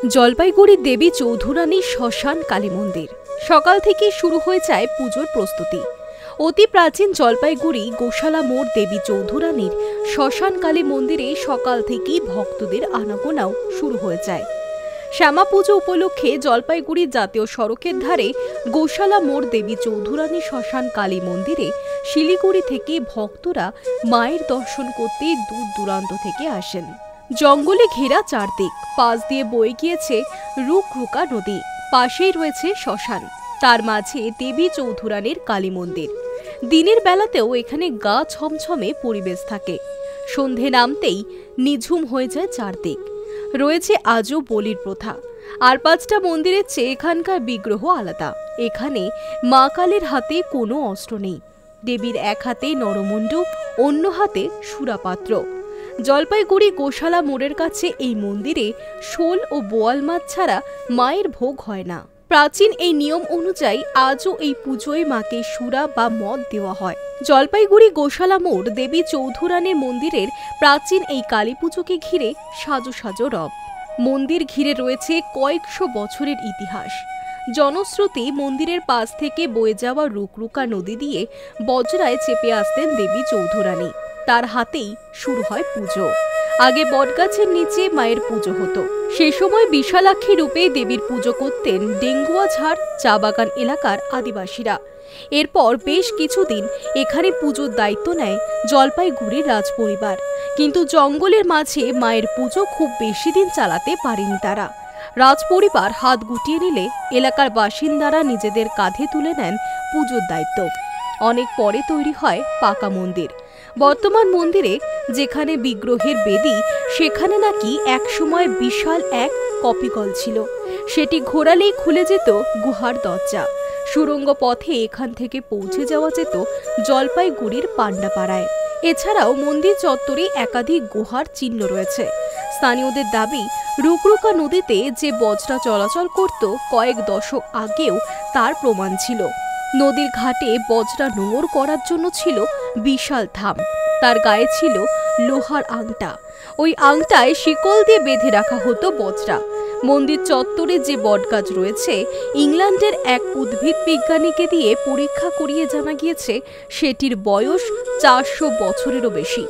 জলপাইগুড়ি দেবী চৌধুরানী শ্মশান কালী মন্দির সকাল থেকে শুরু হয়ে যায় পুজোর প্রস্তুতি। অতি প্রাচীন জলপাইগুড়ি গোশালা মোড় দেবী চৌধুরানীর শ্মশান কালী মন্দিরে সকাল থেকেই ভক্তদের আনাগোনাও শুরু হয়ে যায়। শ্যামা পুজো উপলক্ষে জলপাইগুড়ি জাতীয় সড়কের ধারে গোশালা মোড় দেবী চৌধুরানী শ্মশান কালী মন্দিরে শিলিগুড়ি থেকে ভক্তরা মায়ের দর্শন করতে দূর দূরান্ত থেকে আসেন। জঙ্গলে ঘেরা চারদিক, পাশ দিয়ে বয়ে গিয়েছে রুকরুকা নদী, পাশেই রয়েছে শ্মশান, তার মাঝে দেবী চৌধুরানীর কালী মন্দির। দিনের বেলাতেও এখানে গা ছমছমে পরিবেশ থাকে। সন্ধে নামতেই নিঝুম হয়ে যায় চারদিক। রয়েছে আজও বলির প্রথা। আর পাঁচটা মন্দিরের চেয়ে এখানকার বিগ্রহ আলাদা। এখানে মা কালীর হাতে কোনো অস্ত্র নেই। দেবীর এক হাতে নরমুণ্ডু, অন্য হাতে সুরাপাত্র। জলপাইগুড়ি গোশালা মোড়ের কাছে এই মন্দিরে শোল ও বোয়াল মাছ ছাড়া মায়ের ভোগ হয় না। প্রাচীন এই নিয়ম অনুযায়ী আজও এই পুজোয় মাকে সুরা বা মদ দেওয়া হয়। জলপাইগুড়ি গোশালা মোড় দেবী চৌধুরানীর মন্দিরের প্রাচীন এই কালী পুজোকে ঘিরে সাজো সাজো রব। মন্দির ঘিরে রয়েছে কয়েকশো বছরের ইতিহাস। জনশ্রুতি, মন্দিরের পাশ থেকে বয়ে যাওয়া রুকরুকা নদী দিয়ে বজরায় চেপে আসতেন দেবী চৌধুরানী। তার হাতেই শুরু হয় পুজো। আগে বটগাছের নিচে মায়ের পুজো হতো। সে সময় বিশালাক্ষী রূপে দেবীর পুজো করতেন ডেঙ্গুয়াঝাড় চা বাগান এলাকার আদিবাসীরা। এরপর বেশ কিছুদিন এখানে পুজোর দায়িত্ব নেয় জলপাইগুড়ির রাজপরিবার। কিন্তু জঙ্গলের মাঝে মায়ের পুজো খুব বেশি দিন চালাতে পারেনি তারা। রাজপরিবার হাত গুটিয়ে নিলে এলাকার বাসিন্দারা নিজেদের কাঁধে তুলে নেন পুজোর দায়িত্ব। অনেক পরে তৈরি হয় পাকা মন্দির। বর্তমান মন্দিরে যেখানে বিগ্রহের বেদি, সেখানে নাকি একসময় বিশাল এক কপিকল ছিল। সেটি ঘোরালেই খুলে যেত গুহার দরজা। সুড়ঙ্গ পথে এখান থেকে পৌঁছে যাওয়া যেত জলপাইগুড়ির পান্ডাপাড়ায়। এছাড়াও মন্দির চত্বরে একাধিক গুহার চিহ্ন রয়েছে। স্থানীয়দের দাবি, রুকরুকা নদীতে যে বজরা চলাচল করত কয়েক দশক আগেও তার প্রমাণ ছিল। নদীর ঘাটে বজরা নোঙর করার জন্য ছিল বিশাল থাম। তার গায়ে ছিল লোহার আংটা। ওই আংটায় শিকল দিয়ে বেঁধে রাখা হতো বজরা। মন্দির চত্বরে যে বটগাছ রয়েছে, ইংল্যান্ডের এক উদ্ভিদ বিজ্ঞানীকে দিয়ে পরীক্ষা করিয়ে জানা গিয়েছে সেটির বয়স 400 বছরেরও বেশি।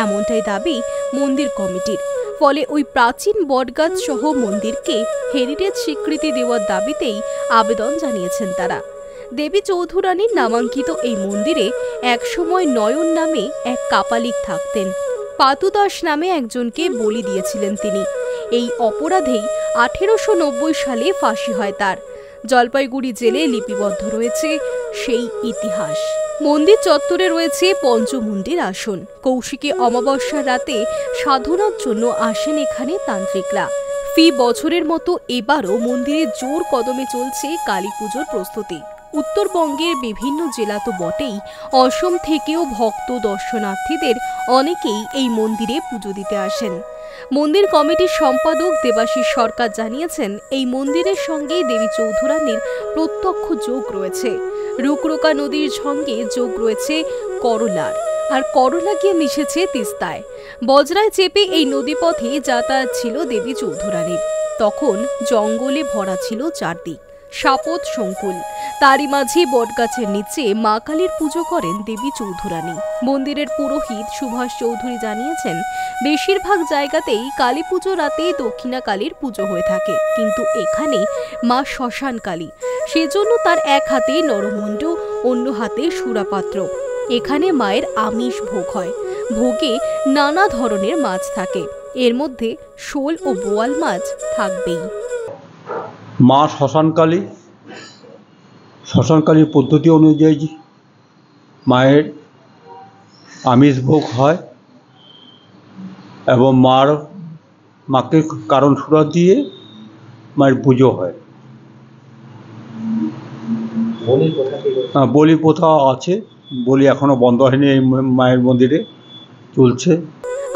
এমনটাই দাবি মন্দির কমিটির। ফলে ওই প্রাচীন বটগাছ সহ মন্দিরকে হেরিটেজ স্বীকৃতি দেওয়ার দাবিতেই আবেদন জানিয়েছেন তারা। দেবী চৌধুরানীর নামাঙ্কিত এই মন্দিরে একসময় নয়ন নামে এক কাপালিক থাকতেন। পাতু দাস নামে একজনকে বলি দিয়েছিলেন তিনি। এই অপরাধেই 1890 সালে ফাঁসি হয় তার। জলপাইগুড়ি জেলে লিপিবদ্ধ রয়েছে সেই ইতিহাস। মন্দির চত্বরে রয়েছে পঞ্চমুণ্ডির আসন। কৌশিকী অমাবস্যার রাতে সাধনার জন্য আসেন এখানে তান্ত্রিকরা। ফি বছরের মতো এবারও মন্দিরে জোর কদমে চলছে কালী পুজোর প্রস্তুতি। উত্তরবঙ্গের বিভিন্ন জেলা তো বটেই, অসম থেকেও ভক্ত দর্শনার্থীদের অনেকেই এই মন্দিরে পুজো দিতে আসেন। মন্দির কমিটির সম্পাদক দেবাশিস সরকার জানিয়েছেন, এই মন্দিরের সঙ্গে দেবী চৌধুরানীর প্রত্যক্ষ যোগ রয়েছে। রুকরুকা নদীর সঙ্গে যোগ রয়েছে করলার, আর করলা গিয়ে মিশেছে তিস্তায়। বজরায় চেপে এই নদীপথে যাতায়াত ছিল দেবী চৌধুরানীর। তখন জঙ্গলে ভরা ছিল চারদিক, সাপত সংকুল। তারই মাঝে বটগাছের নিচে মা কালীর পুজো করেন দেবী চৌধুরানী। মন্দিরের পুরোহিত সুভাষ চৌধুরী জানিয়েছেন, বেশিরভাগ জায়গাতেই কালী পুজো রাতে দক্ষিণা কালীর পুজো হয়ে থাকে, কিন্তু এখানে মা শ্মশান কালী, সেজন্য তার এক হাতে নরমুণ্ডু, অন্য হাতে সুরাপাত্র। এখানে মায়ের আমিষ ভোগ হয়। ভোগে নানা ধরনের মাছ থাকে, এর মধ্যে শোল ও বোয়াল মাছ থাকবেই। মা শ্মশানকালীর পদ্ধতি অনুযায়ী মায়ের আমিষ ভোগ হয় এবং মাকে কারণ সুরা দিয়ে মায়ের পুজো হয়। বলি প্রথা আছে, বলি এখনো বন্ধ হয়নি, এই মায়ের মন্দিরে চলছে।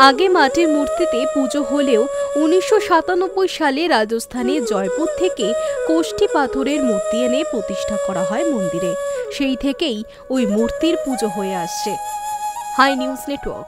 আগে মাটির মূর্তিতে পুজো হলেও 1997 সালে রাজস্থানের জয়পুর থেকে কোষ্ঠী পাথরের মূর্তি এনে প্রতিষ্ঠা করা হয় মন্দিরে। সেই থেকেই ওই মূর্তির পুজো হয়ে আসছে। Hi News network.